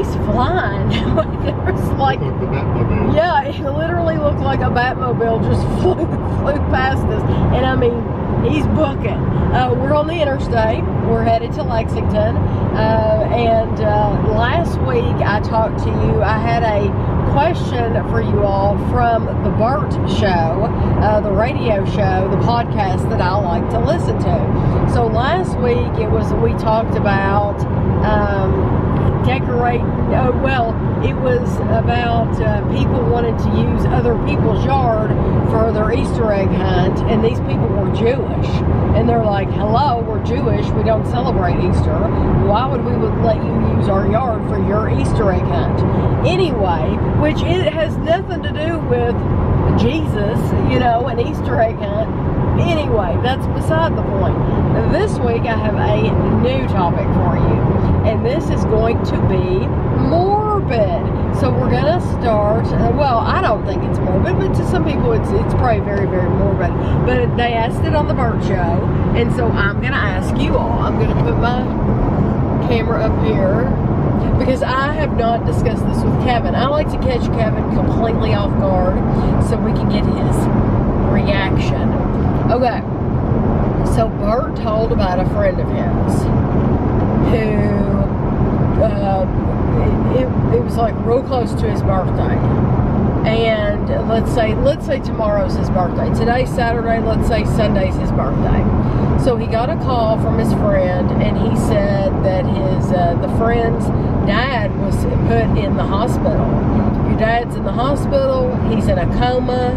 he's flying. There's like the Batmobile. yeah, it literally looked like a Batmobile just flew past us. And I mean, he's booking. We're on the interstate. We're headed to Lexington. And last week I talked to you. I had a question for you all from the Burt Show, the radio show, the podcast that I like to listen to. So last week we talked about decorating. It was about people wanting to use other people's yard for their Easter egg hunt, and these people were Jewish, and they're like, hello, we're Jewish, we don't celebrate Easter, why would we let you use our yard for your Easter egg hunt? Anyway, which it has nothing to do with Jesus, an Easter egg hunt. Anyway, that's beside the point. This week I have a new topic for you, and this is going to be morbid. So we're gonna start. I don't think it's morbid, but to some people it's probably very, very morbid. But they asked it on the Burt Show, and so I'm gonna ask you all. I'm gonna put my camera up here because I have not discussed this with Kevin. I like to catch Kevin completely off guard so we can get his reaction. Okay, so Burt told about a friend of his who it was like real close to his birthday, and let's say tomorrow's his birthday. Today's Saturday. Let's say Sunday's his birthday. So he got a call from his friend, and he said that his the friend's dad was put in the hospital. Your dad's in the hospital. He's in a coma.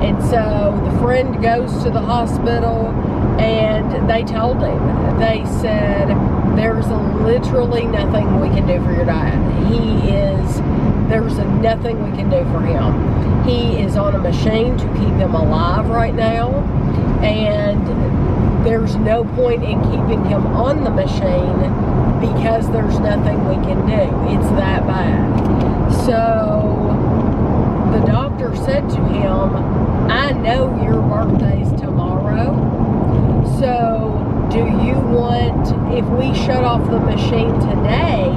And so the friend goes to the hospital, and they told him, they said, there's literally nothing we can do for your dad. There's nothing we can do for him. He is on a machine to keep him alive right now, and there's no point in keeping him on the machine because there's nothing we can do. It's that bad. So the doctor said to him, I know your birthday's tomorrow, so do you want, if we shut off the machine today,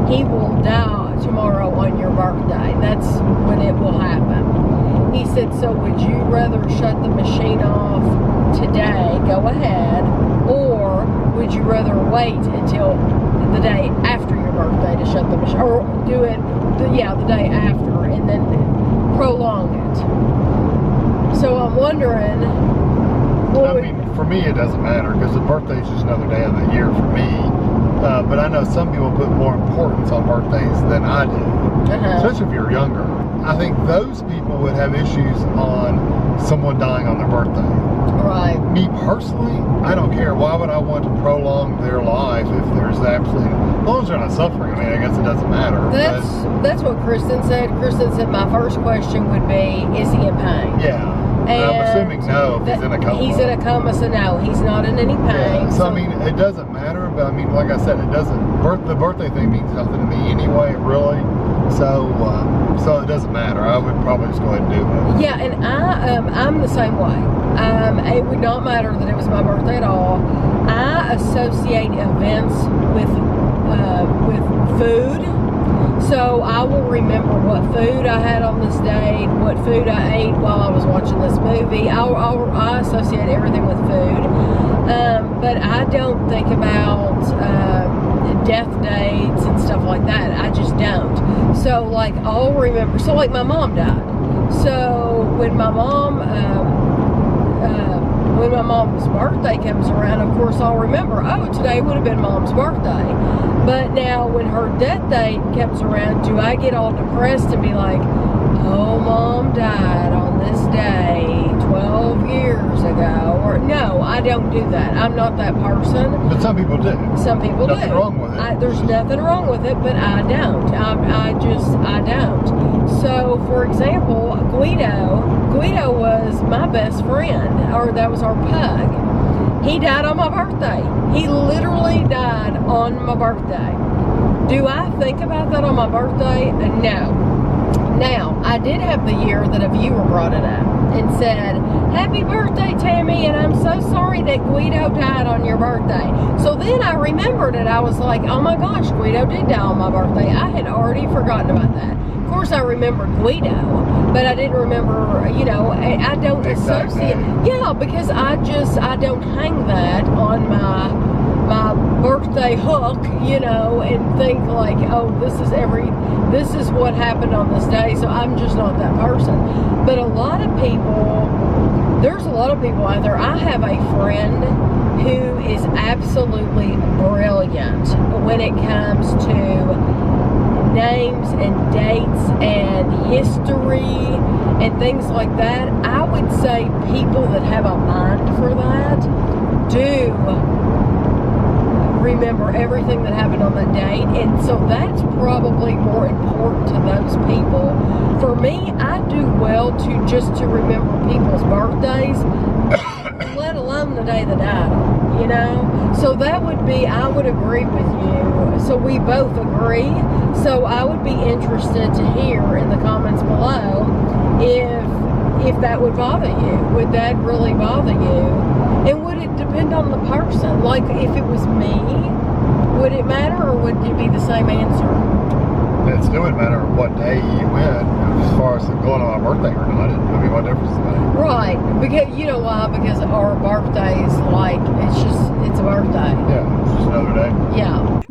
he will die tomorrow on your birthday. That's when it will happen. He said, so would you rather shut the machine off today, go ahead, or would you rather wait until the day after your birthday to shut the machine, or do it, the day after, and then prolong it? So I'm wondering, for me it doesn't matter because the birthday is just another day of the year for me. But I know some people put more importance on birthdays than I do, especially if you're younger. I think those people would have issues on someone dying on their birthday. Right. Me personally, I don't care. Why would I want to prolong their life if there's absolutely, as long as they're not suffering? I mean, I guess it doesn't matter. That's what Kristen said. Kristen said my first question would be, is he in pain? Yeah. And I'm assuming no, if he's in a coma. He's in a coma, so no, he's not in any pain. Yeah. So I mean, it doesn't matter, but I mean, like I said, it doesn't. The birthday thing means nothing to me anyway, really. So it doesn't matter. I would probably just go ahead and do it. Yeah, and I'm the same way. It would not matter that it was my birthday at all. I associate events with food. So I will remember what food I had on this date, what food I ate while I was watching this movie. I associate everything with food. But I don't think about death dates and stuff like that. I just don't. So like I'll remember, so like my mom died. So when my mom's birthday comes around, of course I'll remember, oh, today would have been mom's birthday. But now when her death date comes around, do I get all depressed and be like, oh, mom died on this day 12 years ago? Or no, I don't do that. I'm not that person. But some people do. Some people do. Nothing wrong with it. There's nothing wrong with it, but I don't. I don't. So, for example, Guido was my best friend, or that was our pug. He died on my birthday. He literally died on my birthday. Do I think about that on my birthday? No. Now, I did have the year that a viewer brought it up, and said, "Happy birthday, Tammy, and I'm so sorry that Guido died on your birthday." So then I remembered it. I was like, oh my gosh, Guido did die on my birthday. I had already forgotten about that. Of course, I remembered Guido, but I didn't remember, you know, I don't associate. Yeah, because I don't hang that on my birthday hook, you know, and think like, oh, this is what happened on this day. So I'm just not that person. But there's a lot of people out there. I have a friend who is absolutely brilliant when it comes to names and dates and history and things like that. I would say people that have a mind for that do remember everything that happened on that date, and so that's probably more important to those people. For me, I do well to remember people's birthdays, let alone the day they died on, you know? So that would be, I would agree with you. So we both agree. So I would be interested to hear in the comments below if that would bother you. Would that really bother you? And would it depend on the person? Like, if it was me, would it matter, or would it be the same answer? It still wouldn't matter what day you went, as far as going on my birthday or not. It would be what difference it made. Right. Because, you know why? Because our birthdays, like, it's a birthday. Yeah, it's just another day. Yeah.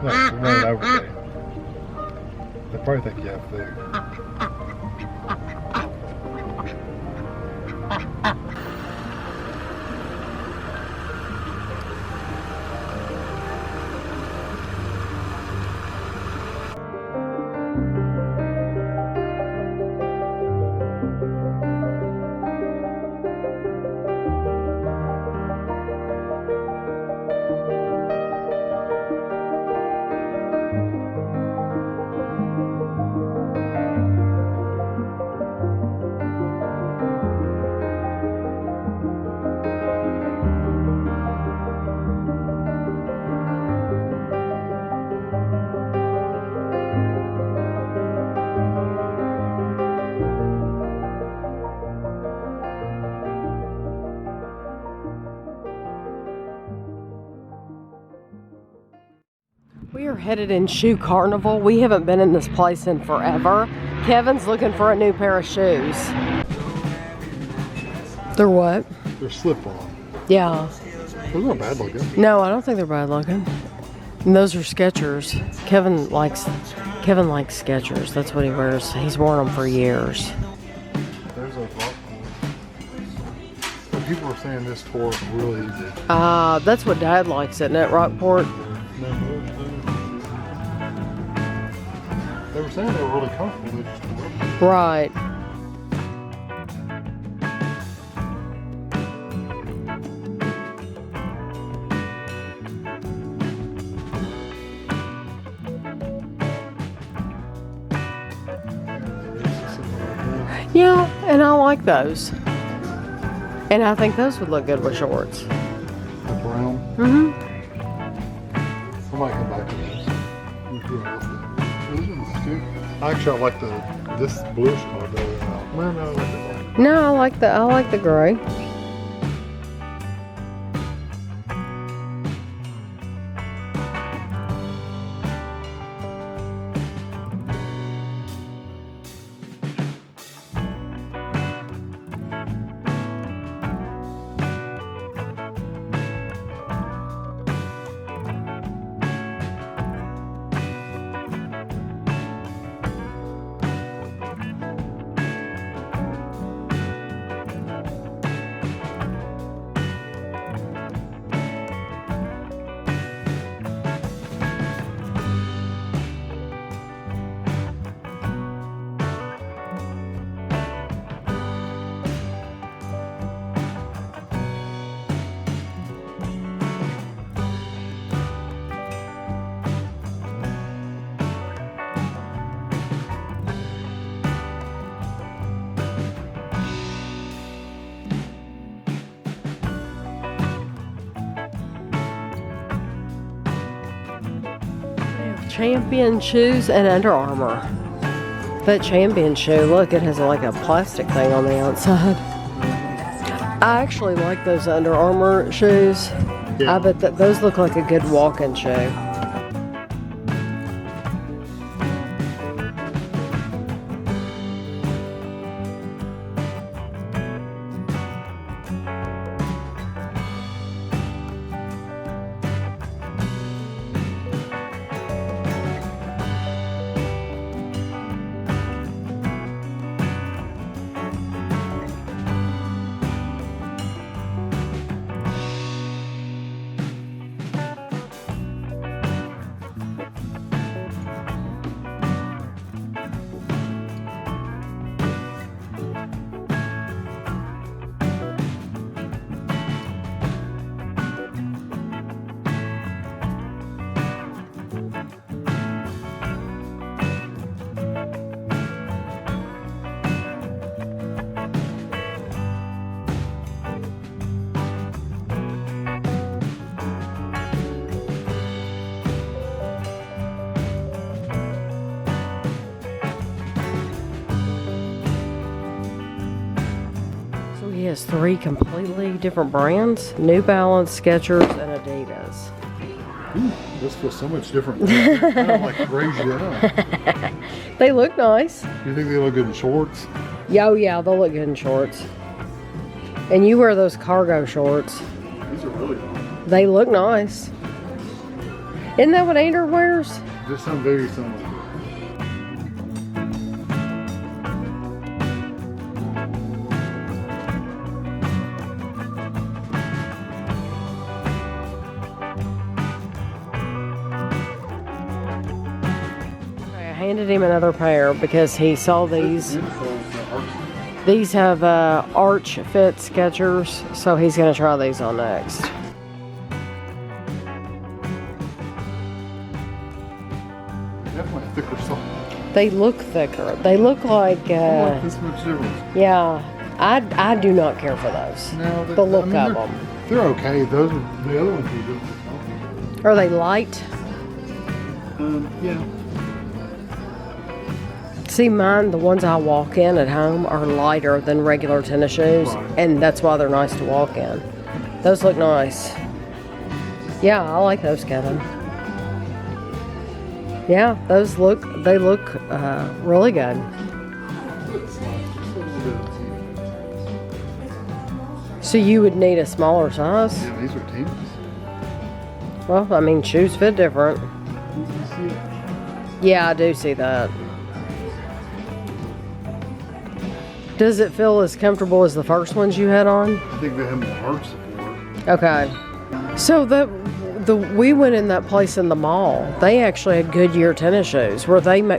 Look, we're running over there. They probably think you have food. We are headed in Shoe Carnival. We haven't been in this place in forever. Kevin's looking for a new pair of shoes. They're what? They're slip-on. Yeah. Those aren't bad looking. No, I don't think they're bad looking. And those are Skechers. Kevin likes Skechers. That's what he wears. He's worn them for years. There's a rock. But people are saying this tour is really easy. That's what Dad likes, isn't it, Rockport? They were saying they were really comfortable. Right. Yeah, and I like those. And I think those would look good with shorts. The brown? Mm-hmm. I might come back to those. Actually, I like this bluish color better. Well, no, I like the black. No, I like the gray. Champion shoes and Under Armour. That Champion shoe, look, it has like a plastic thing on the outside. I actually like those Under Armour shoes. Yeah. I bet that those look like a good walking shoe. He has 3 completely different brands: New Balance, Skechers, and Adidas. Ooh, this feels so much different. Kind of like crazy up. They look nice. You think they look good in shorts? Yeah, oh yeah, they'll look good in shorts. And you wear those cargo shorts. These are really nice. They look nice. Isn't that what Ander wears? They sound very similar. Handed him another pair because he saw these. These have arch fit Skechers, so he's going to try these on next. Definitely a thicker sole. They look thicker. They look like. This much difference. Yeah, I do not care for those. No, the look of them. They're okay. Those are the other ones. Are they light? Yeah. See, mine, the ones I walk in at home, are lighter than regular tennis shoes, and that's why they're nice to walk in. Those look nice. Yeah, I like those, Kevin. Yeah, they look really good. So you would need a smaller size? Yeah, these are teams. Well, I mean, shoes fit different. Yeah, I do see that. Does it feel as comfortable as the first ones you had on? I think they have more heart support. Okay. So we went in that place in the mall. They actually had Goodyear tennis shoes. Were they? I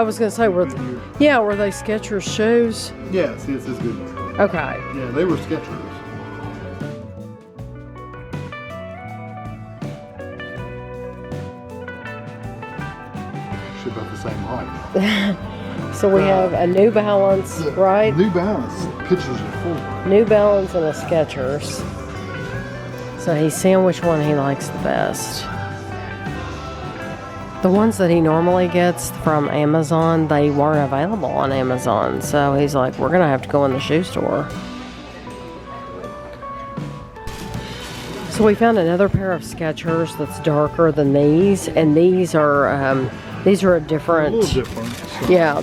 was gonna say were they Skechers shoes? Yes, it's good. Okay. Yeah, they were Skechers. Should about the same height. So we have a New Balance, right? New Balance. Pictures are full. New Balance and a Skechers. So he's seeing which one he likes the best. The ones that he normally gets from Amazon, they weren't available on Amazon. So he's like, we're going to have to go in the shoe store. So we found another pair of Skechers that's darker than these. And these are a different... A little different. So. Yeah,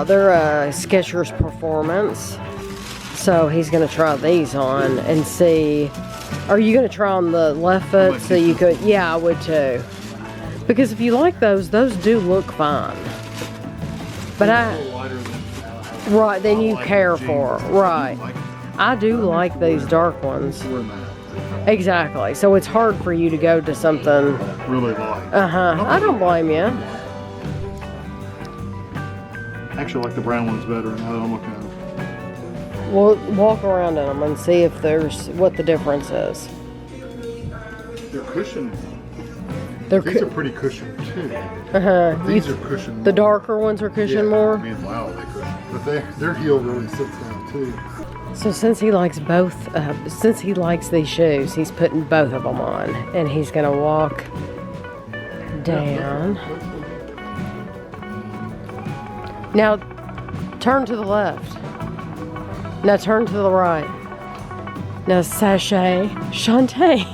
they're a Skechers Performance. So he's going to try these on and see. Are you going to try on the left foot so you could? Yeah, I would too. Because if you like those do look fine. But right, then you care for. Right. I do like these dark ones. Exactly. So it's hard for you to go to something. Really light. I don't blame you. I actually like the brown ones better now that I'm looking at them. We'll walk around in them and see if there's what the difference is. They're cushioned. These are pretty cushioned too. These are cushioned. The darker ones are cushioned more. I mean, wow, they cushion. But their heel really sits down too. So since he likes both, since he likes these shoes, he's putting both of them on, and he's gonna walk down. Now, turn to the left. Now turn to the right. Now sashay, Shantae.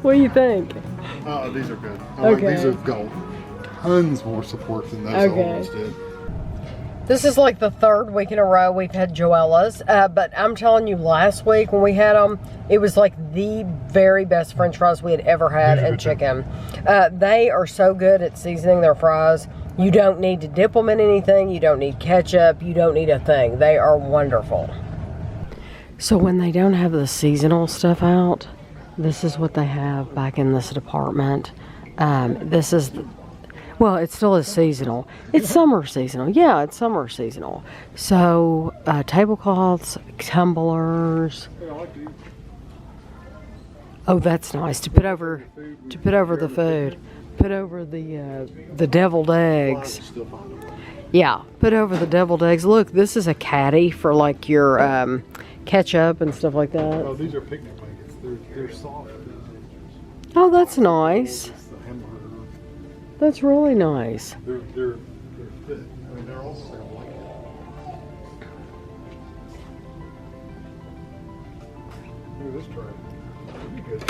What do you think? These are good. These have got tons more support than those old ones did. This is like the third week in a row we've had Joella's, but I'm telling you, last week when we had them, it was like the very best French fries we had ever had, and chicken. They are so good at seasoning their fries. You don't need to dip them in anything. You don't need ketchup. You don't need a thing. They are wonderful. So when they don't have the seasonal stuff out, this is what they have back in this department. This is... Well, it still is seasonal. It's summer seasonal. Yeah, it's summer seasonal. So, tablecloths, tumblers. Oh, that's nice to put over the food. Put over the deviled eggs. Yeah, put over the deviled eggs. Look, this is a caddy for like your ketchup and stuff like that. Oh, these are picnic blankets. They're soft. Oh, that's nice. That's really nice. They're fit. I mean, they're also like it. Look at this tray. That'd be good.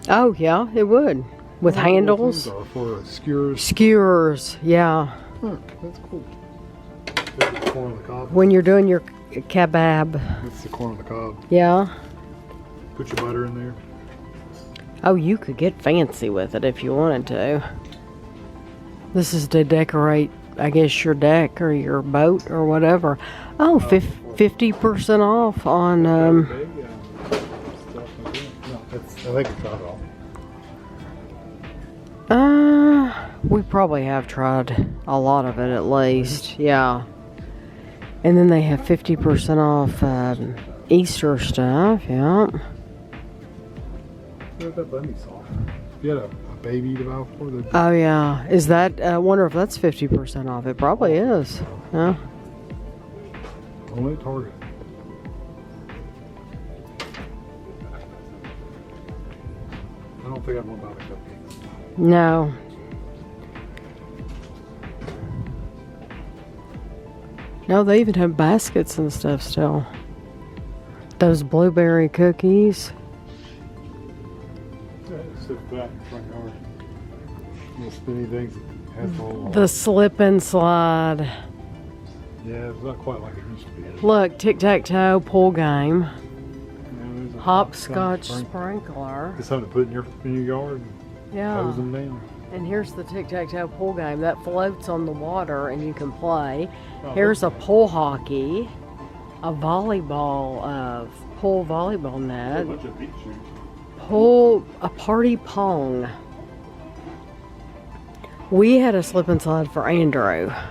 Oh yeah, it would. With handles. Are for skewers. Skewers, yeah. Look, that's cool. That's the corn on the cob. When you're doing your kebab. That's the corn on the cob. Yeah. Put your butter in there. Oh, you could get fancy with it if you wanted to. This is to decorate, I guess, your deck or your boat or whatever. Oh, 50% off on... No, I think it's not all. We probably have tried a lot of it at least, yeah. And then they have 50% off Easter stuff, yeah. Look at that bunny soft. If you had a baby to buy for, oh yeah, is that? I wonder if that's 50% off. It probably is. Yeah. Only at Target. I don't think I'd want to buy the cupcakes. No. No, they even have baskets and stuff still. Those blueberry cookies. Sit back in front yard. Little spinny things that has the whole. The slip and slide. Yeah, it's not quite like it used to be. Look, tic-tac-toe pool game. Yeah, there's a Hopscotch sprinkler. It's something to put in your yard. Yeah. Hose them down. And here's the tic-tac-toe pool game that floats on the water and you can play. Oh, Here's a pool hockey, a volleyball, pool volleyball net, a bunch of beach shoes. a party pong. We had a slip and slide for Andrew. Yeah,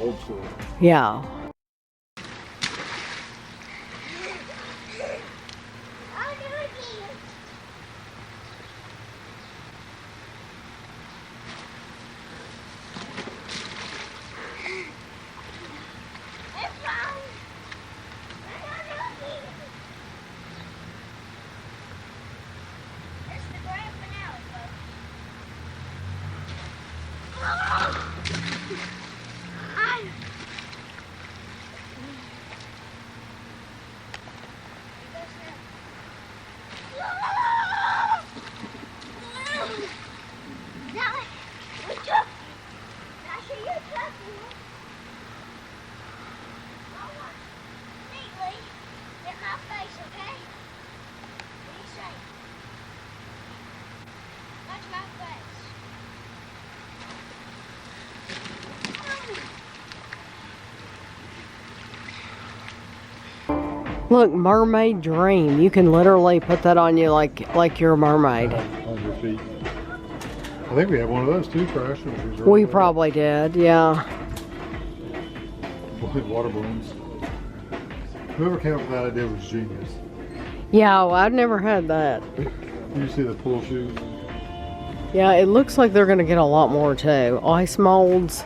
old school. Yeah. Look, mermaid dream. You can literally put that on you like you're a mermaid. On your feet. I think we have one of those too, Crash. We probably did, yeah. Water balloons. Whoever came up with that idea was genius. Yeah, well, I've never had that. You see the pool shoes? Yeah, it looks like they're going to get a lot more too. Ice molds.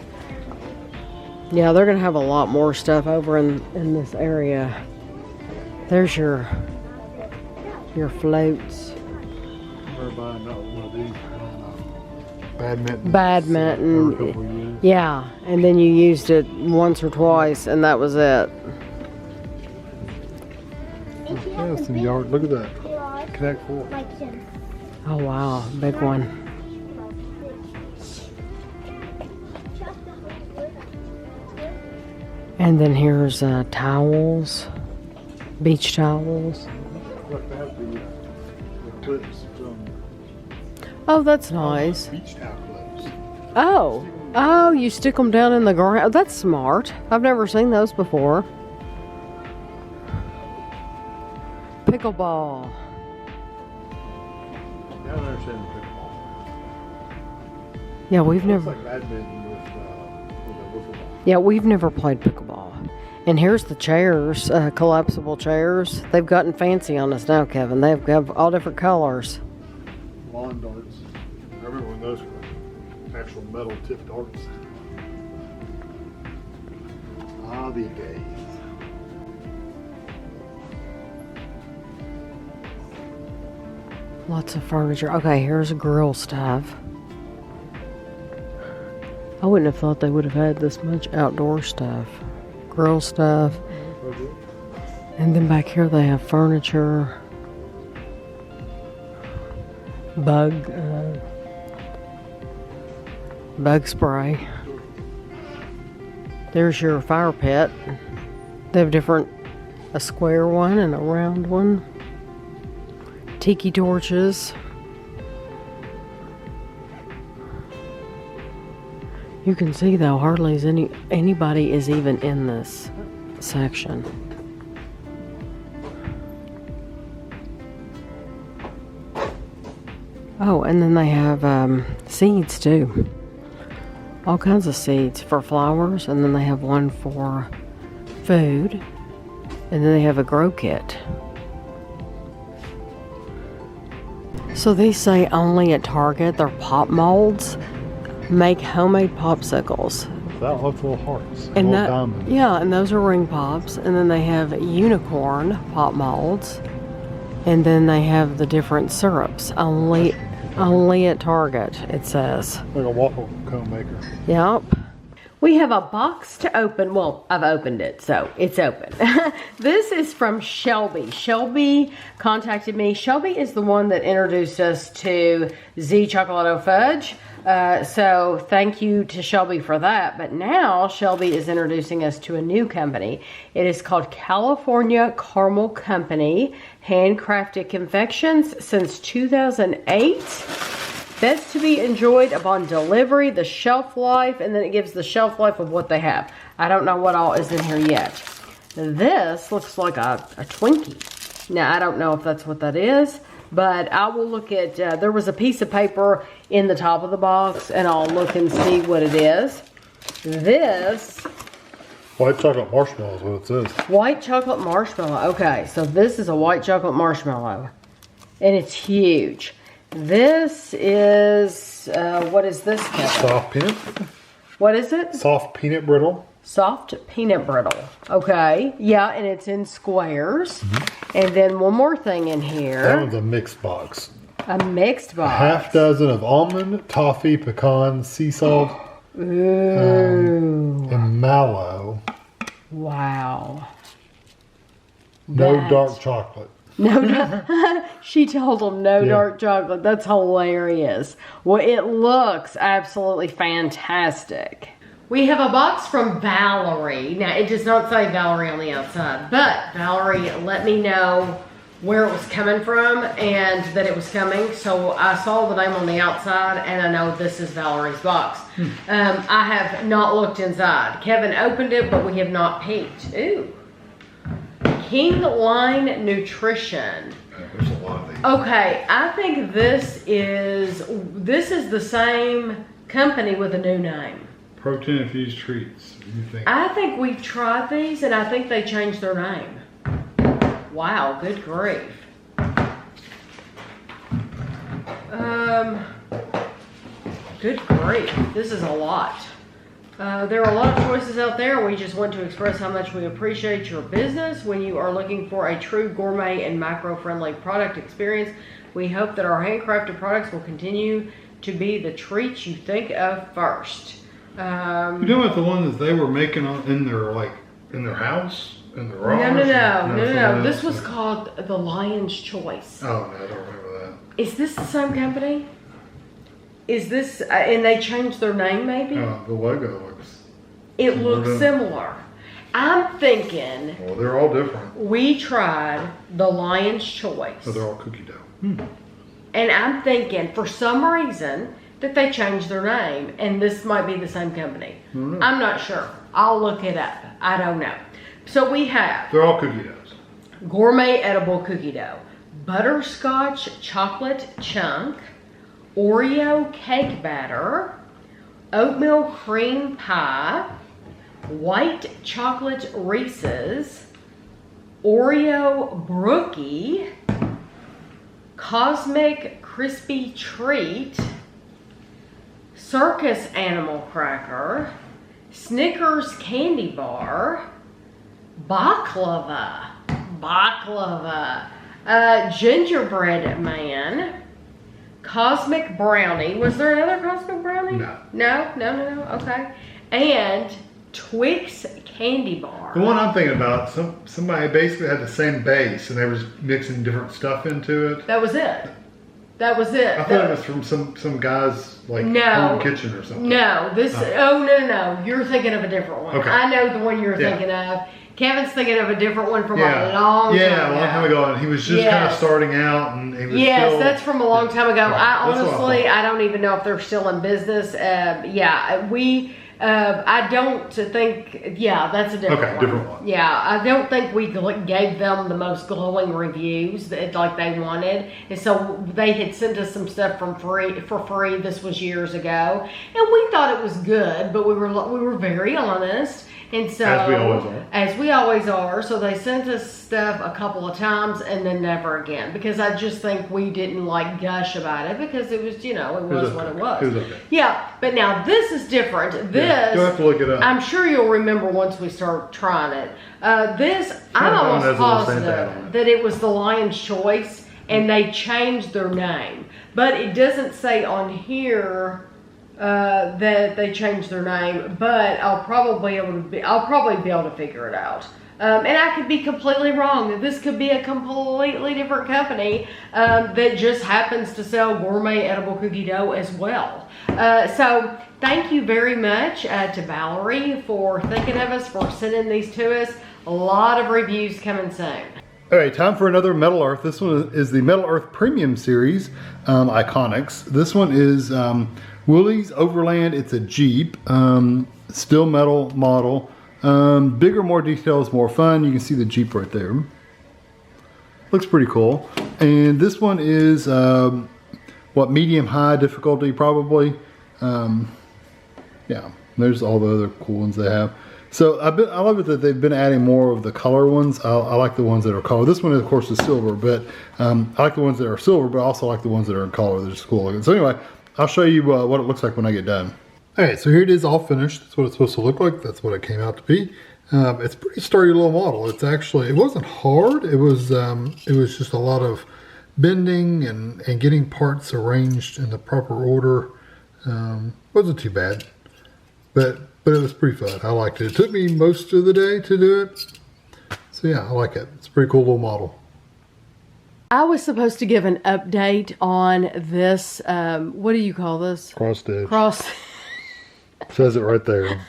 Yeah, they're going to have a lot more stuff over in this area. There's your floats. We're buying one of these. Badminton. Badminton. Yeah, and then you used it once or twice, and that was it. Yeah, it's in the yard. Look at that. Connect 4. Oh wow, big one. And then here's towels, beach towels. Look, they have the clips from. Oh, that's nice. Beach towel clips. Oh, you stick them down in the ground. That's smart. I've never seen those before. Pickleball. Yeah, I've never seen pickleball. Yeah, we've never. It's like badminton with a wiffle ball. Yeah, we've never played pickleball. And here's the chairs, collapsible chairs. They've gotten fancy on us now, Kevin. They've got all different colors. Lawn darts. I remember when those were actual metal tipped darts. Ah, the days. Lots of furniture. Okay, here's grill stuff. I wouldn't have thought they would have had this much outdoor stuff. Grill stuff. And then back here they have furniture. Bug spray. There's your fire pit. They have a square one and a round one. Tiki torches. You can see though, hardly is anybody is even in this section. Oh, and then they have seeds too. All kinds of seeds for flowers, and then they have one for food, and then they have a grow kit. So they say only at Target, their pop molds make homemade popsicles. That looks little hearts. And little diamonds. Yeah, and those are ring pops. And then they have unicorn pop molds. And then they have the different syrups. Only at Target, it says. Like a waffle cone maker. Yep. We have a box to open. Well, I've opened it, so it's open. This is from Shelby. Shelby contacted me. Shelby is the one that introduced us to Z Chocolate Fudge. So thank you to Shelby for that. But now Shelby is introducing us to a new company. It is called California Caramel Company. Handcrafted confections since 2008. Best to be enjoyed upon delivery, the shelf life, and then it gives the shelf life of what they have. I don't know what all is in here yet. This looks like a Twinkie. Now, I don't know if that's what that is, but I will look at, there was a piece of paper in the top of the box, and I'll look and see what it is. This... White chocolate marshmallow is what it says. White chocolate marshmallow. Okay, so this is a white chocolate marshmallow, and it's huge. This is, what is this, Kevin? Soft peanut. What is it? Soft peanut brittle. Soft peanut brittle. Okay. Yeah, and it's in squares. And then one more thing in here. That one's a mixed box. A mixed box. A half dozen of almond, toffee, pecan, sea salt, and mallow. Wow. No dark chocolate. No, she told them no dark chocolate. That's hilarious. Well, it looks absolutely fantastic. We have a box from Valerie. Now, it does not say Valerie on the outside, but Valerie let me know where it was coming from and that it was coming. So I saw the name on the outside, and I know this is Valerie's box. I have not looked inside. Kevin opened it, but we have not peeked. Ooh. King Line Nutrition. There's a lot of these. Okay, I think this is the same company with a new name. Protein infused treats. You think? I think we've tried these, and I think they changed their name. Wow, good grief. Good grief. This is a lot. There are a lot of choices out there. We just want to express how much we appreciate your business. When you are looking for a true gourmet and macro-friendly product experience, we hope that our handcrafted products will continue to be the treats you think of first. You know what the one that they were making in their house, in the garage? No. This was called the Lion's Choice. Oh, no, I don't remember that. Is this the same company? Is this, and they changed their name maybe? Oh, the logo looks... It looks similar. I'm thinking... Well, they're all different. We tried the Lion's Choice. So they're all cookie dough. And I'm thinking, for some reason, that they changed their name, and this might be the same company. I'm not sure. I'll look it up. I don't know. So we have... They're all cookie doughs. Gourmet edible cookie dough. Butterscotch chocolate chunk. Oreo cake batter, oatmeal cream pie, white chocolate Reese's, Oreo brookie, cosmic crispy treat, circus animal cracker, Snickers candy bar, baklava, gingerbread man, cosmic brownie. Was there another cosmic brownie? No. Okay. And Twix candy bar. The one I'm thinking about, somebody basically had the same base and they were mixing different stuff into it. That was it. I thought it was from some guy's home kitchen or something. No, no. You're thinking of a different one. Okay. I know the one you're thinking of. Kevin's thinking of a different one from a long time ago. Yeah, a long time ago. And he was just kind of starting out, and he was still... that's from a long time ago. Right. I don't even know if they're still in business. I don't think, that's a different one. Okay, different one. Yeah, I don't think we gave them the most glowing reviews like they wanted. And so they had sent us some stuff for free. This was years ago. And we thought it was good, but we were very honest. And so, as we always are, so they sent us stuff a couple of times and then never again, because I just think we didn't gush about it, because it was, it was what it was. It was okay. Yeah, but now this is different. You'll have to look it up. I'm sure you'll remember once we start trying it. I'm almost positive that it was the Lion's Choice, and they changed their name, but it doesn't say on here that they changed their name, but I'll probably be able to figure it out. And I could be completely wrong. This could be a completely different company that just happens to sell gourmet edible cookie dough as well. So thank you very much to Valerie for thinking of us, for sending these to us. A lot of reviews coming soon. All right, time for another Metal Earth. This one is the Metal Earth Premium Series, Iconics. This one is Woolys Overland. It's a Jeep, still metal model. Bigger, more details, more fun. You can see the Jeep right there. Looks pretty cool. And this one is, medium-high difficulty probably. Yeah, there's all the other cool ones they have. So I love it that they've been adding more of the color ones. I like the ones that are color. This one, of course, is silver, but I like the ones that are silver, but I also like the ones that are in color. They're just cool looking. So anyway, I'll show you what it looks like when I get done. All right, so here it is all finished. That's what it's supposed to look like. That's what it came out to be. It's a pretty sturdy little model. It's actually, it wasn't hard. It was just a lot of bending and getting parts arranged in the proper order. Wasn't too bad, but it was pretty fun. I liked it. It took me most of the day to do it. So yeah, I like it. It's a pretty cool little model. I was supposed to give an update on this, what do you call this? Cross stitch. Cross. Says it right there.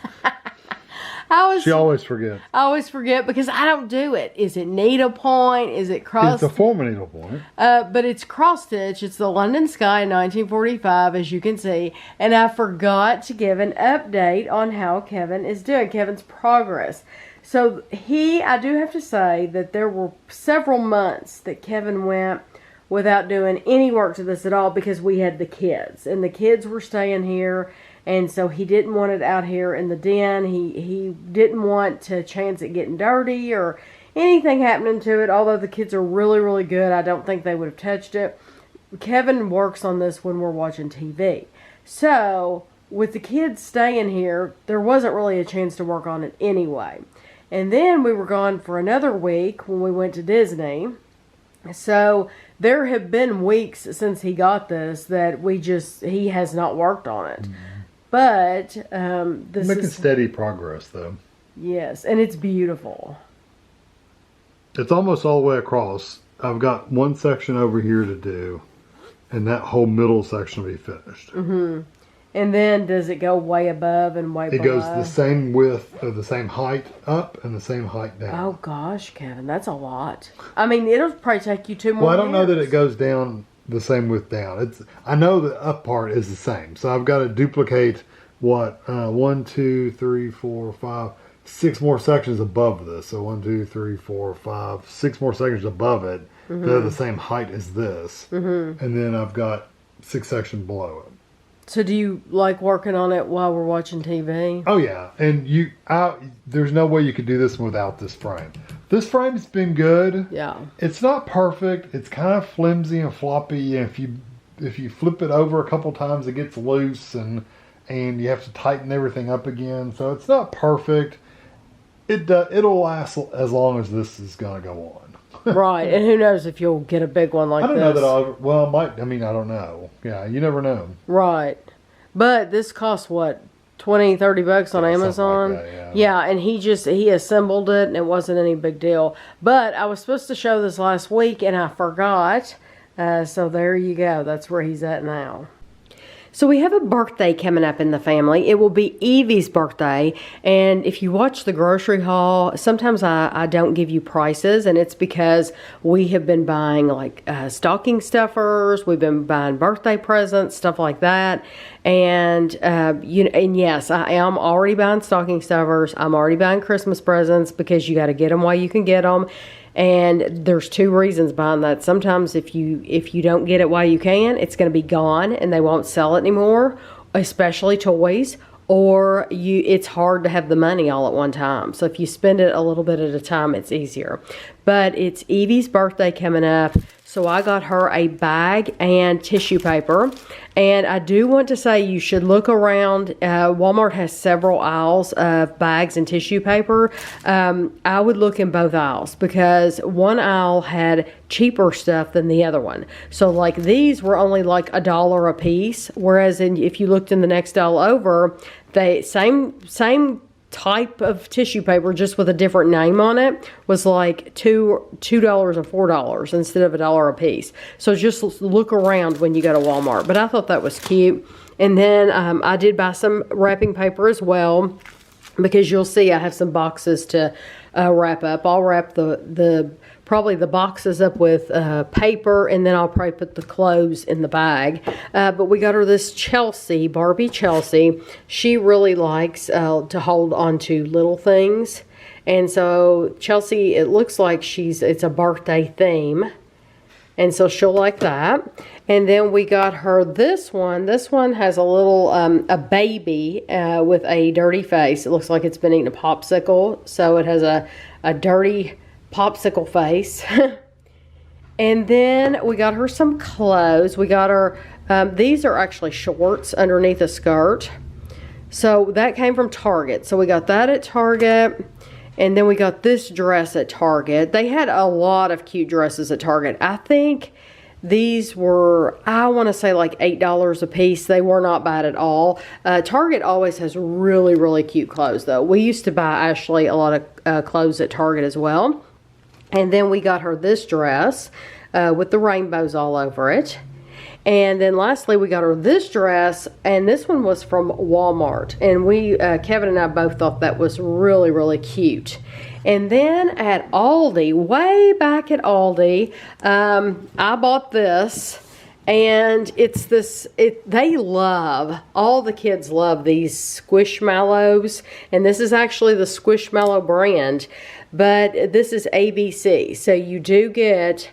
She always forgets. I always forget because I don't do it. Is it needlepoint? Is it cross? It's a form of needlepoint. But it's cross stitch. It's the London Sky 1945, as you can see. And I forgot to give an update on how Kevin is doing, Kevin's progress. So I do have to say that there were several months that Kevin went without doing any work to this at all because we had the kids. And the kids were staying here. And so he didn't want it out here in the den. He didn't want to chance it getting dirty or anything happening to it. Although the kids are really, really good, I don't think they would have touched it. Kevin works on this when we're watching TV. So with the kids staying here, there wasn't really a chance to work on it anyway. And then we were gone for another week when we went to Disney. So there have been weeks since he got this that he has not worked on it. But this making steady progress, though. Yes, and it's beautiful. It's almost all the way across. I've got one section over here to do, and that whole middle section will be finished. Mm-hmm. And then does it go way above and way below? It goes the same width, or the same height up and the same height down. Oh gosh, Kevin, that's a lot. I mean, it'll probably take you 2 more years. Well, I don't know that it goes down the same width down. I know the up part is the same, so I've got to duplicate 1, 2, 3, 4, 5, 6 more sections above this. So 1, 2, 3, 4, 5, 6 more sections above it. Mm-hmm. They're the same height as this, and then I've got 6 sections below it. So do you like working on it while we're watching TV? Oh yeah, and there's no way you could do this without this frame. This frame's been good. Yeah. It's not perfect. It's kind of flimsy and floppy. And if you flip it over a couple times, it gets loose and you have to tighten everything up again. So it's not perfect. It'll last as long as this is going to go on. Right, and who knows if you'll get a big one like this. I don't know that I don't know. Yeah, you never know. Right. But this costs what? $20-$30 on Amazon. Like that, yeah, and he assembled it and it wasn't any big deal. But I was supposed to show this last week and I forgot. So there you go. That's where he's at now. So we have a birthday coming up in the family. It will be Evie's birthday. And if you watch the grocery haul, sometimes I don't give you prices. And it's because we have been buying like stocking stuffers. We've been buying birthday presents, stuff like that. And, and yes, I am already buying stocking stuffers. I'm already buying Christmas presents because you got to get them while you can get them. And there's 2 reasons behind that. Sometimes if you don't get it while you can, it's going to be gone and they won't sell it anymore, especially toys, or it's hard to have the money all at one time. So if you spend it a little bit at a time, it's easier. but it's Evie's birthday coming up. So I got her a bag and tissue paper. And I do want to say you should look around. Walmart has several aisles of bags and tissue paper. I would look in both aisles because one aisle had cheaper stuff than the other one. So like these were only like $1 a piece. Whereas if you looked in the next aisle over, they same type of tissue paper, just with a different name on it, was like $2 and $4 instead of $1 a piece. So just look around when you go to Walmart. But I thought that was cute. And then I did buy some wrapping paper as well, because you'll see I have some boxes to wrap up. I'll wrap probably the boxes up with paper, and then I'll probably put the clothes in the bag. But we got her this Barbie Chelsea. She really likes to hold on to little things. And so Chelsea, it looks like it's a birthday theme. And so she'll like that. And then we got her this one. This one has a little, a baby with a dirty face. It looks like it's been eating a popsicle. So it has a dirty popsicle face. And then we got her some clothes. We got her, these are actually shorts underneath a skirt. So that came from Target. So we got that at Target. And then we got this dress at Target. They had a lot of cute dresses at Target. I think these were, I want to say like $8 a piece. They were not bad at all. Target always has really, really cute clothes though. We used to buy Ashley a lot of clothes at Target as well. And then we got her this dress with the rainbows all over it. And then lastly, we got her this dress, and this one was from Walmart. And Kevin and I both thought that was really, really cute. And then at Aldi, way back at Aldi, I bought this. And all the kids love these Squishmallows. And this is actually the Squishmallow brand. But this is ABC. So you do get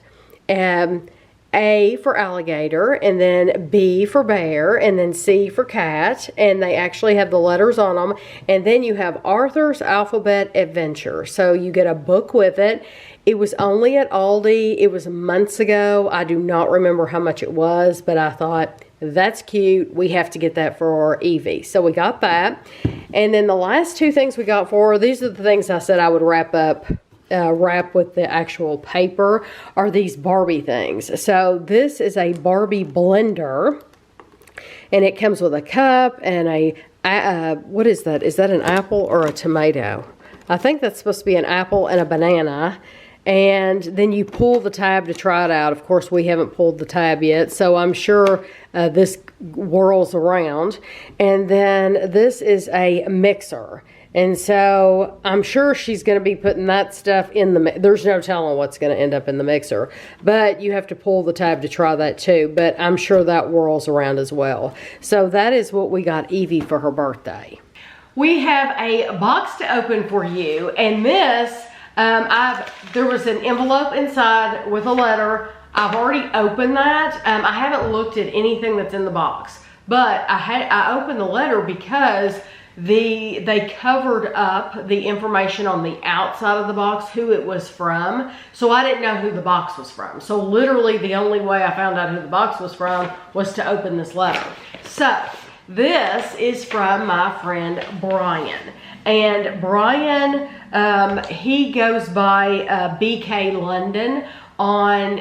A for alligator, and then B for bear, and then C for cat, and they actually have the letters on them. And then you have Arthur's Alphabet Adventure. So you get a book with it. It was only at Aldi. It was months ago. I do not remember how much it was, but I thought, that's cute. We have to get that for Evie. So we got that. And then the last two things we got for her, these are the things I said I would wrap with the actual paper, are these Barbie things. So this is a Barbie blender, and it comes with a cup and what is that? Is that an apple or a tomato? I think that's supposed to be an apple and a banana. And then you pull the tab to try it out. Of course, we haven't pulled the tab yet, so I'm sure this whirls around. And then this is a mixer. And so I'm sure she's going to be putting that stuff in the there's no telling what's going to end up in the mixer. But you have to pull the tab to try that too. But I'm sure that whirls around as well. So that is what we got Evie for her birthday. We have a box to open for you. And this, there was an envelope inside with a letter. I've already opened that. I haven't looked at anything that's in the box. But I opened the letter because they covered up the information on the outside of the box, who it was from. So I didn't know who the box was from. So literally the only way I found out who the box was from was to open this letter. So this is from my friend Brian. And Brian, he goes by BK London on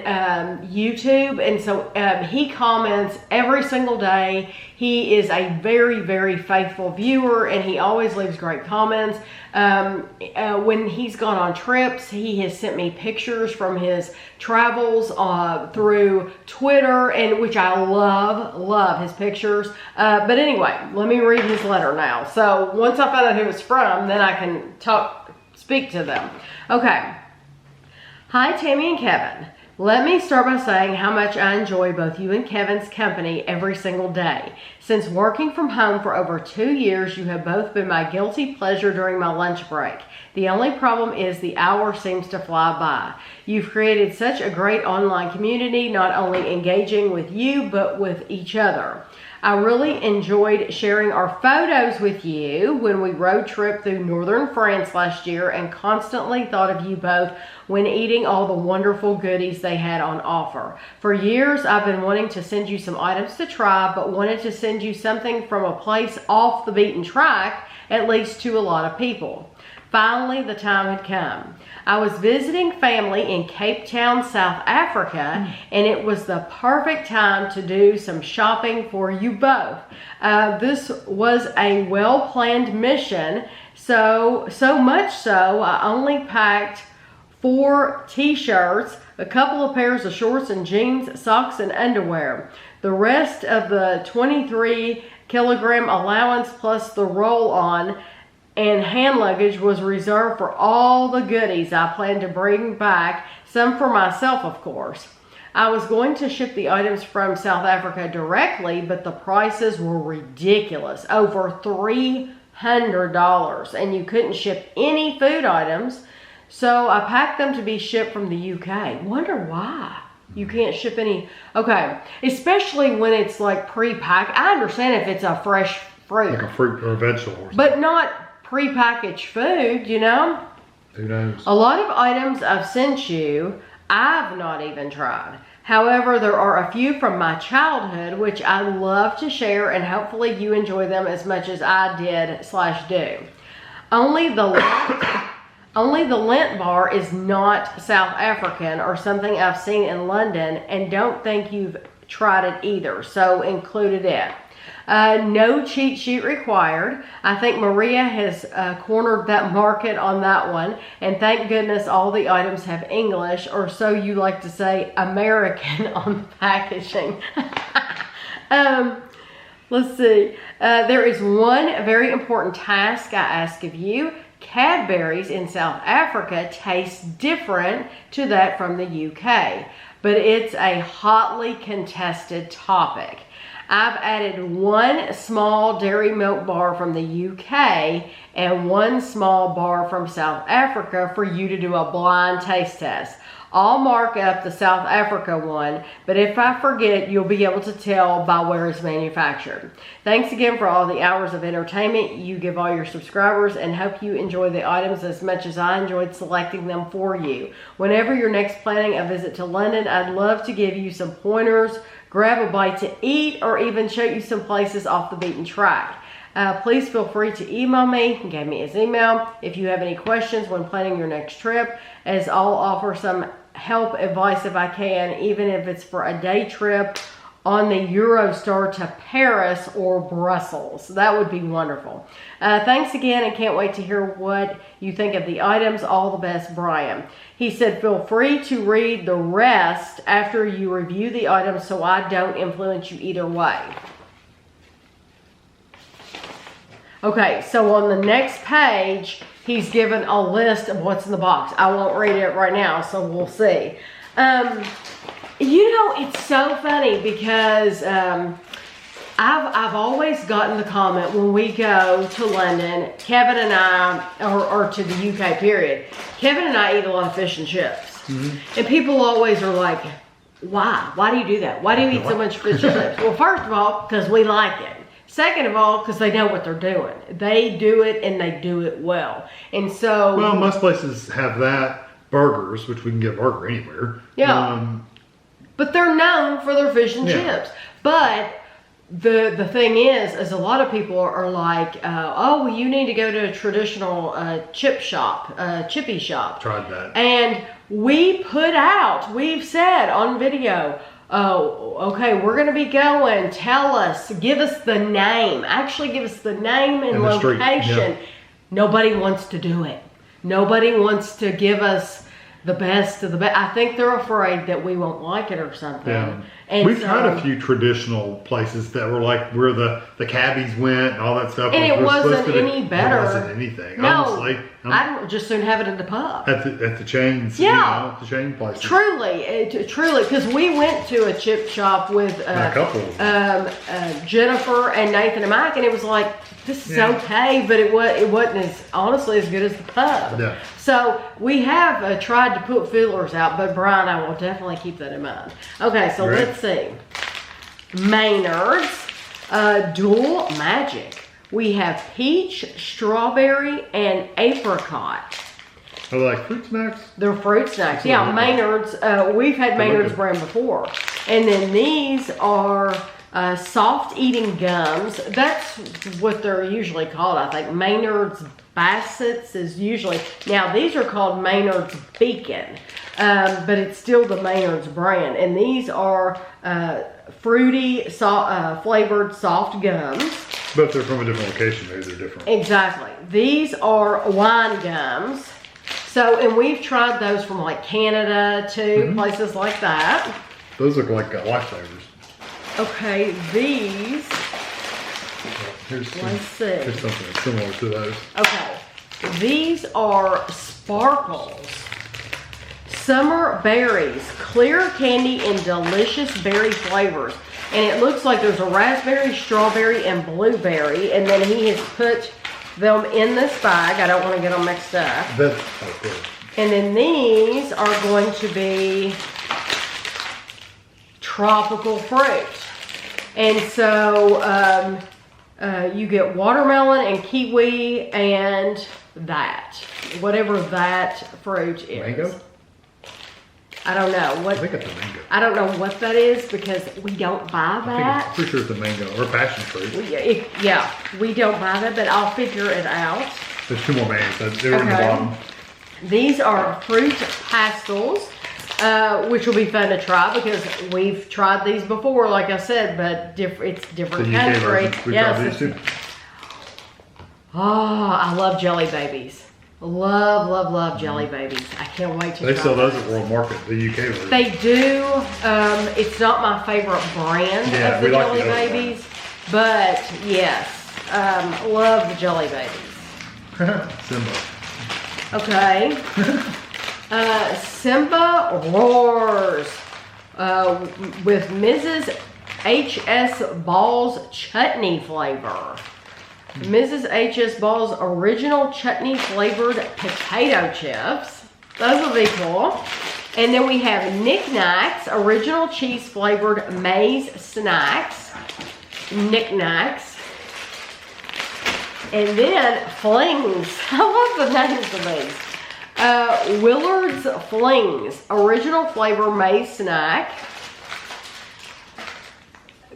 YouTube, and so he comments every single day. He is a very, very faithful viewer, and he always leaves great comments. When he's gone on trips, he has sent me pictures from his travels through Twitter, and which I love his pictures. But anyway, let me read his letter now. So once I find out who it's from, then I can speak to them. Okay. Hi, Tammy and Kevin. Let me start by saying how much I enjoy both you and Kevin's company every single day. Since working from home for over 2 years, you have both been my guilty pleasure during my lunch break. The only problem is the hour seems to fly by. You've created such a great online community, not only engaging with you, but with each other. I really enjoyed sharing our photos with you when we road trip through northern France last year and constantly thought of you both when eating all the wonderful goodies they had on offer. For years, I've been wanting to send you some items to try, but wanted to send you something from a place off the beaten track, at least to a lot of people. Finally, the time had come. I was visiting family in Cape Town, South Africa, and it was the perfect time to do some shopping for you both. This was a well-planned mission, so much so I only packed 4 t-shirts, a couple of pairs of shorts and jeans, socks and underwear. The rest of the 23-kilogram allowance plus the roll-on and hand luggage was reserved for all the goodies I planned to bring back, some for myself, of course. I was going to ship the items from South Africa directly, but the prices were ridiculous, over $300, and you couldn't ship any food items, so I packed them to be shipped from the UK. Wonder why you can't ship any. Okay, especially when it's like pre-packed. I understand if it's a fresh fruit. Like a fruit or a vegetable. But not pre-packaged food, you know? Who knows? A lot of items I've sent you, I've not even tried. However, there are a few from my childhood which I love to share, and hopefully you enjoy them as much as I did/do. Only the Lent bar is not South African or something I've seen in London, and don't think you've tried it either, so included it. No cheat sheet required. I think Maria has cornered that market on that one, and thank goodness all the items have English, or so you like to say, American on the packaging. Let's see. There is one very important task I ask of you. Cadbury's in South Africa tastes different to that from the UK, but it's a hotly contested topic. I've added 1 small dairy milk bar from the UK and 1 small bar from South Africa for you to do a blind taste test. I'll mark up the South Africa one, but if I forget, you'll be able to tell by where it's manufactured. Thanks again for all the hours of entertainment you give all your subscribers, and hope you enjoy the items as much as I enjoyed selecting them for you. Whenever you're next planning a visit to London, I'd love to give you some pointers, grab a bite to eat, or even show you some places off the beaten track. Please feel free to email me. He gave me his email if you have any questions when planning your next trip, as I'll offer some help, advice if I can, even if it's for a day trip on the Eurostar to Paris or Brussels. That would be wonderful. Thanks again, and can't wait to hear what you think of the items. All the best, Brian. He said, feel free to read the rest after you review the items so I don't influence you either way. Okay, so on the next page, he's given a list of what's in the box. I won't read it right now, so we'll see. You know, it's so funny because I've always gotten the comment when we go to London, Kevin and I, or to the UK period, Kevin and I eat a lot of fish and chips. Mm-hmm. And people always are like, why? Why do you do that? Why do you eat so much fish and chips? Well, first of all, because we like it. Second of all, because they know what they're doing. They do it, and they do it well. And so... Well, most places have that. Burgers, which we can get a burger anywhere. Yeah. But they're known for their fish and chips. But the thing is a lot of people are like, oh, well, you need to go to a traditional chippy shop. Tried that. And we've said on video, oh, okay, we're going to be going. Tell us, give us the name. Actually, give us the name and location. Yeah. Nobody wants to do it. Nobody wants to give us the best of the best. I think they're afraid that we won't like it or something. Yeah. And we've tried a few traditional places that were like where the cabbies went and all that stuff. And it wasn't any better. It wasn't anything. No, honestly. I'd just soon have it in the pub. At the chains. Yeah. You know, the chain places. Truly, because we went to a chip shop with a couple. Jennifer and Nathan and Mike, and it was like, this is okay, but it wasn't as honestly as good as the pub. Yeah. So we have tried to put feelers out, but Brian, I will definitely keep that in mind. Okay, so let's see. Maynard's. Dual Magic. We have peach, strawberry, and apricot. Are they like fruit snacks? They're fruit snacks. Yeah, Maynard's. We've had Maynard's brand before. And then these are soft eating gums. That's what they're usually called, I think. Maynard's Bassett's is usually. Now, these are called Maynard's Beacon. But it's still the Maynard's brand. And these are fruity, flavored soft gums. But they're from a different location. Maybe they're different. Exactly. These are wine gums. So, and we've tried those from like Canada too, places like that. Those look like lifesavers. Okay, these. Here's Here's something similar to those. Okay, these are sparkles. Summer berries, clear candy and delicious berry flavors. And it looks like there's a raspberry, strawberry, and blueberry. And then he has put them in this bag. I don't want to get them mixed up. That's good. And then these are going to be tropical fruit. And so you get watermelon and kiwi and that. Whatever that fruit is. Mango? I don't know. I think it's a mango. I don't know what that is because we don't buy that. I'm pretty sure it's a mango or passion fruit. Yeah, we don't buy that, but I'll figure it out. There's two more mangoes. They're in the bottom. These are fruit pastels, which will be fun to try because we've tried these before, like I said, but it's different country. We tried these too. Oh, I love Jelly Babies. Love, love, love Jelly Babies. I can't wait to try They sell those at World Market, the UK version. They do. It's not my favorite brand of the Jelly Babies, but yes, love the Jelly Babies. Simba. Okay. Simba Roars with Mrs. H.S. Ball's chutney flavor. Mrs. H.S. Ball's original chutney flavored potato chips. Those will be cool. And then we have Knick Knacks, original cheese flavored maize snacks. Knick Knacks. And then Flings. I love the names of these. Willard's Flings, original flavor maize snack.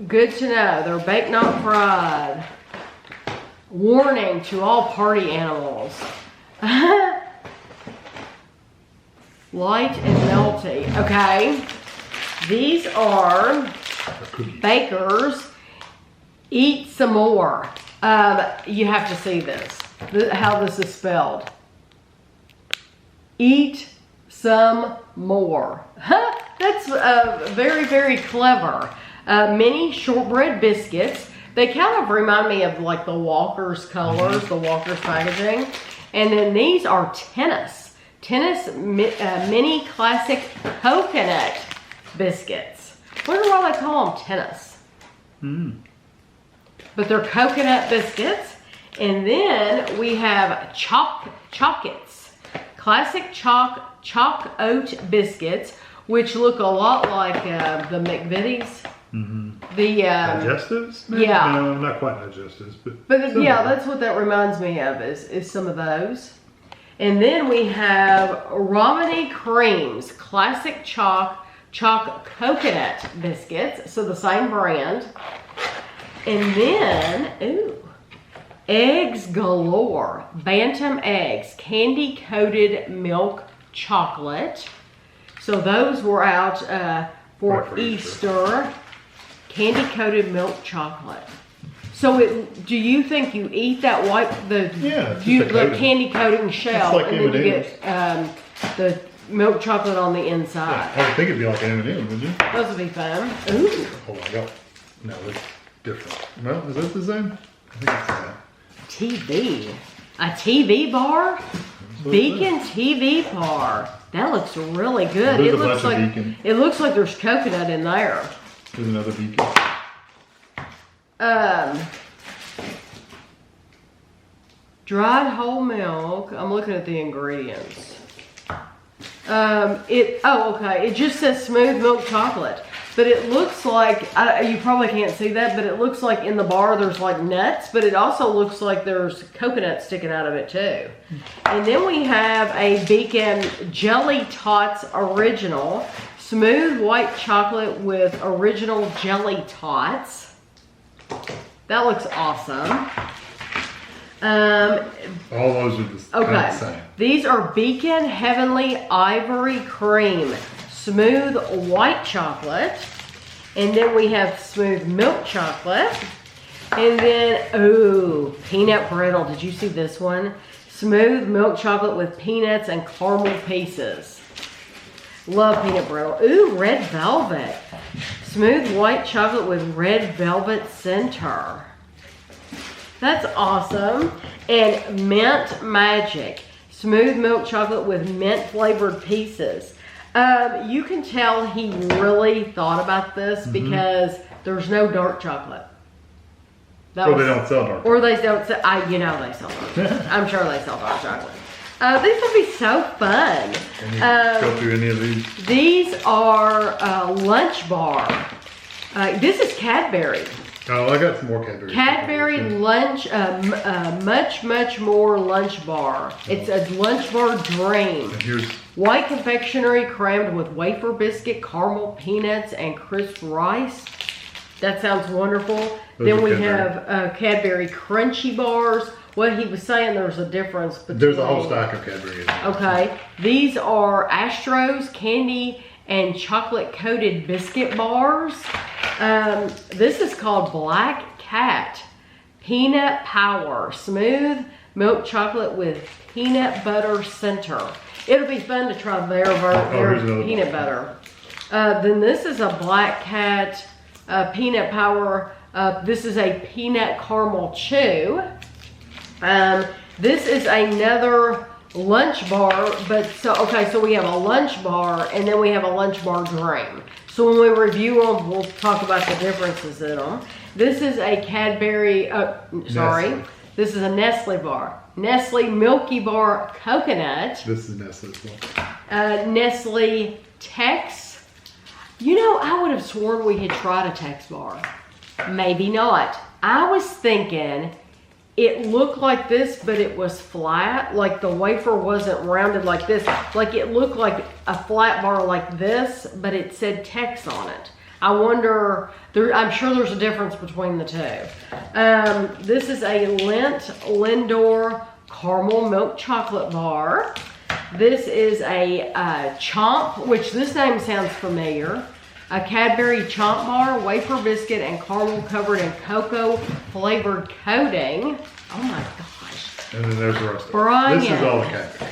Good to know. They're baked, not fried. Warning to all party animals. Light and melty. Okay. These are Baker's Eat Some More. You have to see this. How this is spelled. Eat some more. That's very, very clever. Mini shortbread biscuits. They kind of remind me of like the Walker's colors, the Walker's packaging. And then these are Tennis mini classic coconut biscuits. Wonder why they call them Tennis. But they're coconut biscuits. And then we have Chockets, classic choc oat biscuits, which look a lot like the McVitie's. The digestives? Maybe? Yeah. No, not quite digestives, but yeah, that's what that reminds me of is some of those. And then we have Romney Creams, classic choc coconut biscuits, so the same brand. And then, Eggs Galore, Bantam Eggs, candy coated milk chocolate. So those were out for Easter. Candy coated milk chocolate. So do you think you eat that the candy coating shell like and then you get the milk chocolate on the inside? Yeah, I would think it'd be like an M&M, wouldn't you? Those would be fun. Ooh. Oh my god. No, it's different. Well, is that the same? I think it's that. TV. A TV bar? Beacon TV bar. That looks really good. There's a bunch of Beacon. It looks like there's coconut in there. There's another Beacon. Dried whole milk. I'm looking at the ingredients. Okay. It just says smooth milk chocolate. but it looks like, you probably can't see that, but it looks like in the bar there's like nuts, but it also looks like there's coconut sticking out of it too. And then we have a Beacon Jelly Tots Original, smooth white chocolate with original jelly tots. That looks awesome. All those are just kind of the same. These are Beacon Heavenly Ivory Cream, smooth white chocolate, and then we have smooth milk chocolate, and then peanut brittle. Did you see this one? Smooth milk chocolate with peanuts and caramel pieces. Love peanut brittle. Ooh, red velvet. Smooth white chocolate with red velvet center. That's awesome. And Mint Magic, smooth milk chocolate with mint flavored pieces. You can tell he really thought about this because there's no dark chocolate. They don't sell dark. Or they don't sell, you know they sell dark chocolate. I'm sure they sell dark chocolate. These will be so fun. Can you go through any of these? These are Lunch Bar. This is Cadbury. Oh, I got some more Cadbury. Cadbury Lunch, much more Lunch Bar. It's a Lunch Bar dream. And here's white confectionery crammed with wafer biscuit, caramel peanuts, and crisp rice. That sounds wonderful. Then we have Cadbury Crunchy Bars. What he was saying, there's a difference between... There's a whole stack of Cadbury in there. Okay. These are Astros candy and chocolate coated biscuit bars. This is called Black Cat Peanut Power, smooth milk chocolate with peanut butter center. It'll be fun to try their peanut butter. Then this is a Black Cat Peanut Power. This is a peanut caramel chew. This is another Lunch Bar, so we have a Lunch Bar and then we have a Lunch Bar dream. So when we review them, we'll talk about the differences in them. This is a Cadbury, this is a Nestle bar. Nestle Milky Bar Coconut. This is Nestle as well. Nestle Tex. You know, I would have sworn we had tried a Tex bar. Maybe not. I was thinking it looked like this, but it was flat. Like the wafer wasn't rounded like this. Like it looked like a flat bar like this, but it said Tex on it. I wonder, I'm sure there's a difference between the two. This is a Lindor Caramel Milk Chocolate Bar. This is a Chomp, which this name sounds familiar. A Cadbury Chomp Bar, wafer biscuit and caramel covered in cocoa flavored coating. Oh my gosh. And then there's the rest of it. Brian, this is all the Cadbury.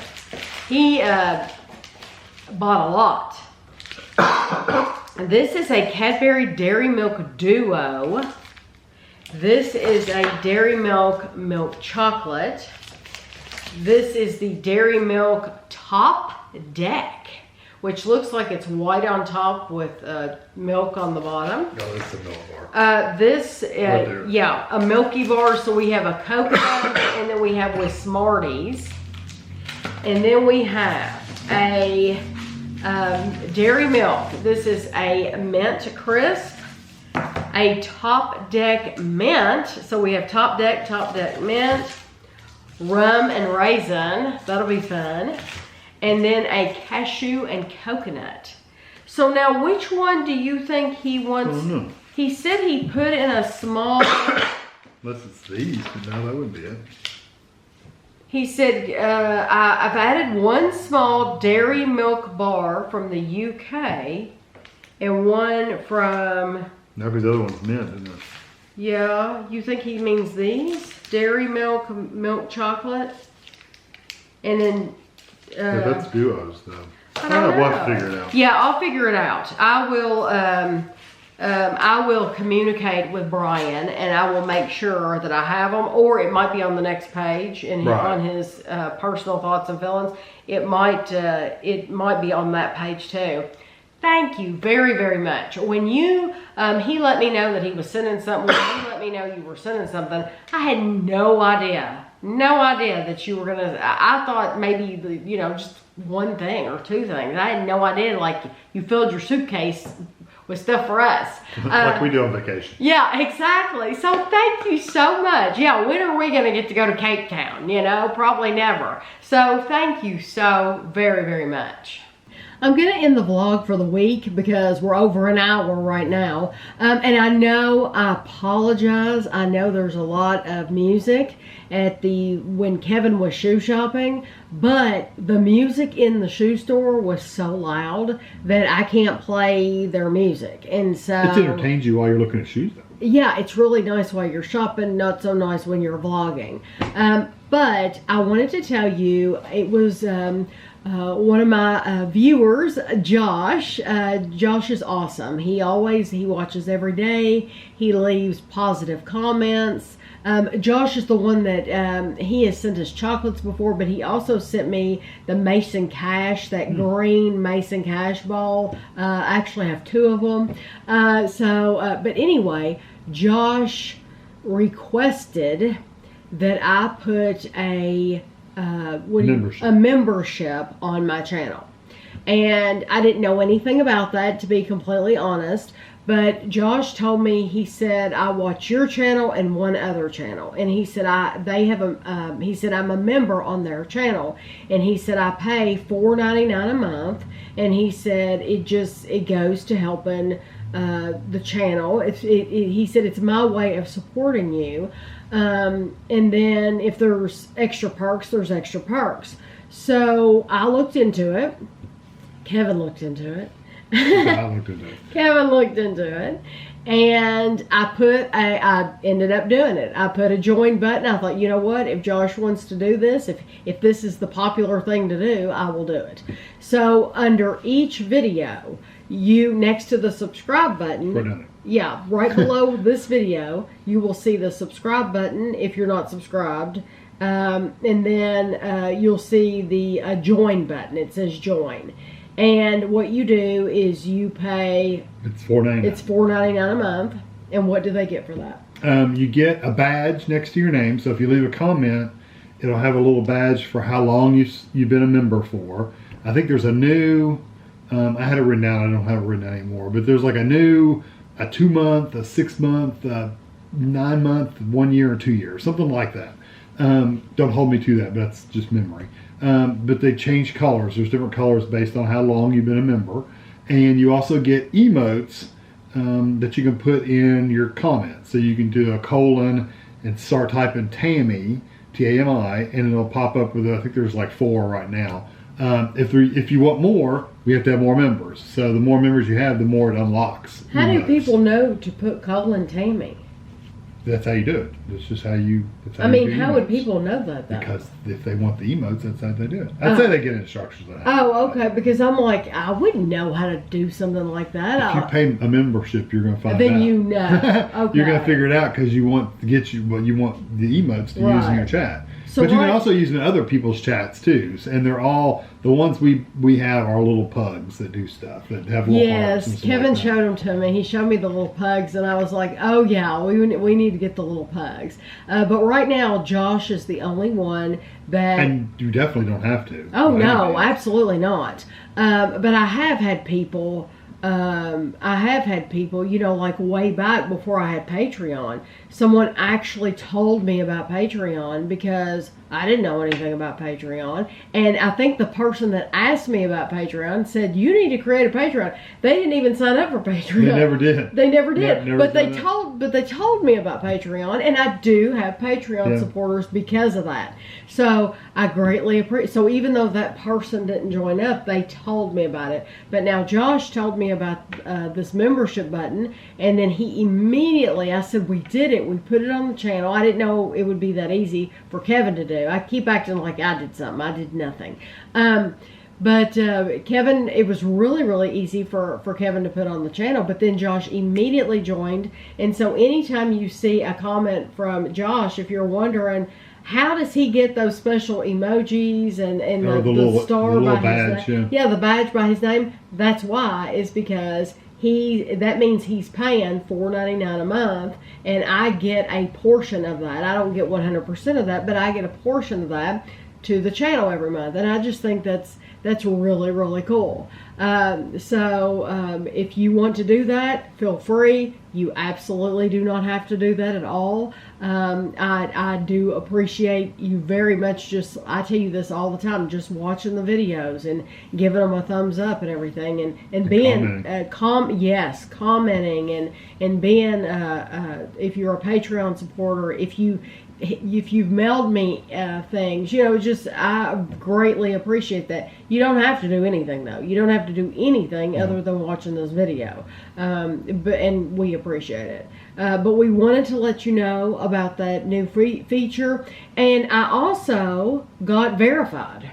He bought a lot. This is a Cadbury Dairy Milk Duo. This is a Dairy Milk Milk Chocolate. This is the Dairy Milk Top Deck, which looks like it's white on top with milk on the bottom. No, this is a milk bar. A milky bar. So we have a coconut, and then we have with Smarties. And then we have a Dairy Milk. This is a Mint Crisp, a Top Deck Mint. So we have Top Deck Mint, rum and raisin. That'll be fun. And then a cashew and coconut. So now which one do you think he wants? He said he put in a small... Unless it's these, but no, that wouldn't be it. He said, I've added one small dairy milk bar from the UK and one from... No, because the other one's mint, isn't it? Yeah, you think he means these? Dairy milk, milk chocolate? And then... yeah, that's duos though. I don't know. We'll have to figure it out. Yeah, I'll figure it out. I will communicate with Brian and I will make sure that I have them, or it might be on the next page and on his personal thoughts and feelings. It might be on that page too. Thank you very, very much. When you, he let me know that he was sending something, when you let me know you were sending something, I had no idea that you were gonna, I thought maybe, just one thing or two things. I had no idea, like you filled your suitcase with stuff for us. Like we do on vacation. Yeah, exactly. So thank you so much. Yeah, when are we going to get to go to Cape Town? You know, probably never. So thank you so very, very much. I'm going to end the vlog for the week because we're over an hour right now. And I apologize. I know there's a lot of music at when Kevin was shoe shopping, but the music in the shoe store was so loud that I can't play their music. And so it entertains you while you're looking at shoes though. Yeah, it's really nice while you're shopping, not so nice when you're vlogging. But I wanted to tell you, it was one of my viewers, Josh. Josh is awesome. He watches every day. He leaves positive comments. Josh is the one that he has sent us chocolates before, but he also sent me the Mason Cash, that green Mason Cash ball. I actually have 2 of them. But anyway, Josh requested that I put a membership on my channel. And I didn't know anything about that, to be completely honest. But Josh told me, he said, I watch your channel and one other channel. And he said, he said, I'm a member on their channel. And he said, I pay $4.99 a month. And he said, it goes to helping the channel. He said, it's my way of supporting you. And then if there's extra perks, there's extra perks. So I looked into it. Kevin looked into it. Kevin looked into it, and I ended up doing it. I put a join button. I thought, you know what, if Josh wants to do this, if this is the popular thing to do, I will do it. So under each video, next to the subscribe button, right below this video, you will see the subscribe button if you're not subscribed. And then you'll see the join button. It says join. And what you do is you pay... It's $4.99. It's $4.99 a month. And what do they get for that? You get a badge next to your name. So if you leave a comment, it'll have a little badge for how long you've been a member for. I think there's a new... I had it written down. I don't have it written down anymore. But there's like a 2-month, a 6-month, 9-month, 1 year, or 2 years. Something like that. Don't hold me to that, but that's just memory. But they change colors. There's different colors based on how long you've been a member. And you also get emotes that you can put in your comments. So you can do a colon and start typing Tammy, T-A-M-I, and it'll pop up with, I think there's like 4 right now. If you want more, we have to have more members. So the more members you have, the more it unlocks. How do people know to put colon Tammy? That's how you do it. That's just how you. How would people know that though? Because if they want the emotes, that's how they do it. I'd say they get instructions on how. Oh, okay. Because I'm like, I wouldn't know how to do something like that. If you pay a membership, you're going to find out. Then you know. Okay. You're going to figure it out because you want to get what you want the emotes to use in your chat. So but you can also use them in other people's chats too, and they're all the ones we have are little pugs that do stuff that have little hearts. Yes, Kevin showed them to me. He showed me the little pugs, and I was like, "Oh yeah, we need to get the little pugs." But right now, Josh is the only one that. And you definitely don't have to. Oh no, absolutely not. But I have had people. You know, like way back before I had Patreon, someone actually told me about Patreon because I didn't know anything about Patreon. And I think the person that asked me about Patreon said, you need to create a Patreon. They didn't even sign up for Patreon. They never did. They never did. But they told me about Patreon, and I do have Patreon supporters because of that. So I greatly appreciate. So even though that person didn't join up, they told me about it. But now Josh told me about this membership button, and then he immediately, I said, we did it. We put it on the channel. I didn't know it would be that easy for Kevin to do. I keep acting like I did something. I did nothing. But Kevin, it was really, really easy for Kevin to put on the channel. But then Josh immediately joined. And so anytime you see a comment from Josh, if you're wondering, how does he get those special emojis and the star by his name? Yeah, the badge by his name. That's why. Is because that means he's paying $4.99 a month, and I get a portion of that. I don't get 100% of that, but I get a portion of that to the channel every month, and I just think that's really, really cool. So if you want to do that, feel free. You absolutely do not have to do that at all. I do appreciate you very much. Just, I tell you this all the time, just watching the videos and giving them a thumbs up and everything, and being commenting and being if you're a Patreon supporter, if you've mailed me things, just I greatly appreciate that. You don't have to do anything though. You don't have to do anything other than watching this video, and we appreciate it. But we wanted to let you know about that new feature, and I also got verified.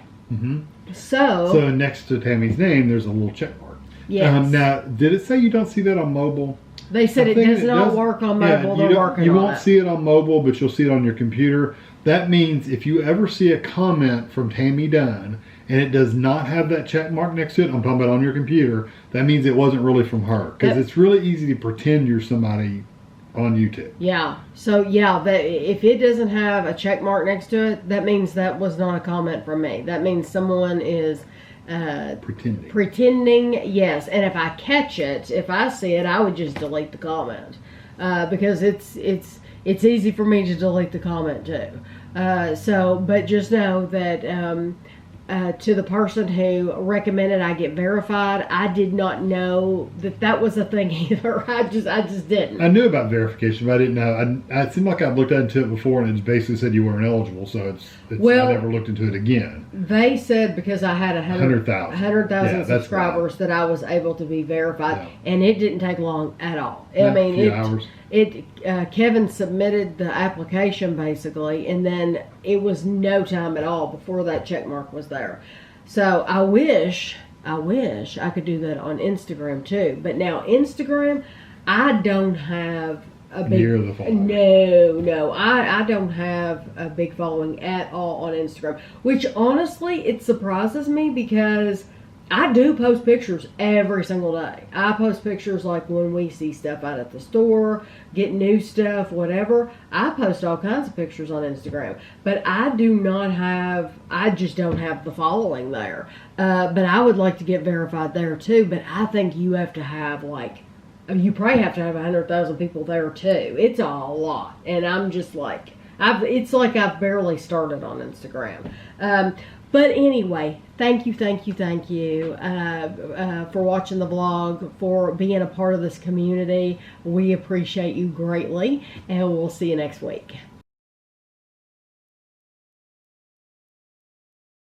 So next to Tammy's name, there's a little check mark. Yes. Now, did it say you don't see that on mobile? They said it does not work on mobile. They're working on it. You won't see it on mobile, but you'll see it on your computer. That means if you ever see a comment from Tammy Dunn and it does not have that check mark next to it, I'm talking about on your computer, that means it wasn't really from her. Because it's really easy to pretend you're somebody on YouTube. Yeah. So that if it doesn't have a check mark next to it, that means that was not a comment from me. That means someone is pretending, yes. And if I catch it, if I see it, I would just delete the comment, because it's easy for me to delete the comment too. But just know that to the person who recommended I get verified, I did not know that was a thing either. I just didn't. I knew about verification, but I didn't know. It seemed like I've looked into it before, and it basically said you weren't eligible. So I never looked into it again. They said because I had 100,000 subscribers that I was able to be verified, and it didn't take long at all. I mean, a few hours. Kevin submitted the application basically, and then it was no time at all before that check mark was there. So I wish I could do that on Instagram too. But now Instagram, I don't have a big No, I don't have a big following at all on Instagram, which honestly it surprises me because I do post pictures every single day. I post pictures like when we see stuff out at the store, get new stuff, whatever. I post all kinds of pictures on Instagram. But I just don't have the following there. But I would like to get verified there too. But I think you have to have you probably have to have 100,000 people there too. It's a lot. And I'm just like, it's like I've barely started on Instagram. But anyway, thank you for watching the vlog, for being a part of this community. We appreciate you greatly, and we'll see you next week.